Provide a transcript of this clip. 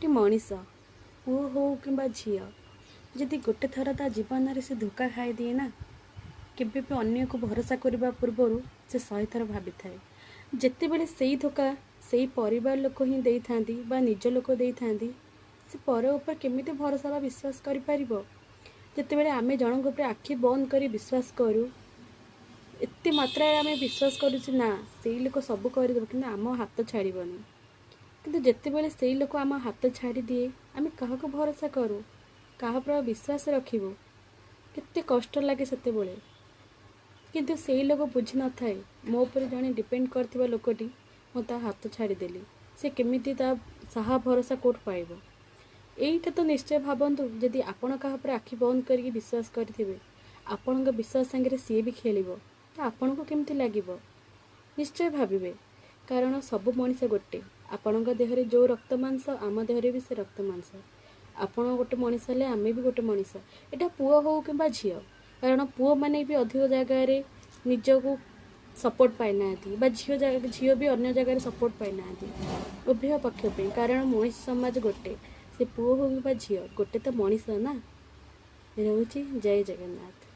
गोटे मनीष पुओ हो कि झील जदि गोटे थर ता जीवन से धोखा खाई दिए ना केबे भी अन्य को भरोसा करने पूर्वर से 100 थर भावी थाए जिते बड़े से ही धोखा से परिवार लोक ही दे था निज लोक दे था से पर ऊपर केमी भरोसा विश्वास कर जिते बड़े आम जनक उपर आखि बंद कर विश्वास करूँ एत मात्रा आम विश्वास करुँ ना से लोक सब करदेव कि आम हाथ छाड़बनी किंतु जितेबले से लोक आम हाथ छाड़ी दिए आम क्या भरोसा करूँ क्या पर विश्वास रखू केते कष्ट लगे सेते किंतु से लोक बुझी न थाए मो पर जड़े डिपेंड करथिबा लोकटी मो ता हाथ छाड़देली से केमिति ता साहा भरोसा कोट पाइब एईटा तो निश्चय भावतु जदि आपण क्या पर आखि बंद करके विश्वास करेंगे आपण विश्वास सांगे सी भी खेल तो आपण को केमती लगे निश्चय भाविबे कारण सब मनीष गोटे आपण देहरे जो रक्त मांस आम देहरे भी से रक्त मांस आपण गोटे मनीष हेले आम भी गोटे मनीष एटा पुओ हो कि झील कारण पुओ माने भी अधिक जगार निजको सपोर्ट पाइना झील भी अन्य जगार सपोर्ट पाइना उभय पक्ष पे कारण मनीष समाज गोटे से पुओ हो कि झील गोटे तो मनीष ना रोचे जय जगन्नाथ।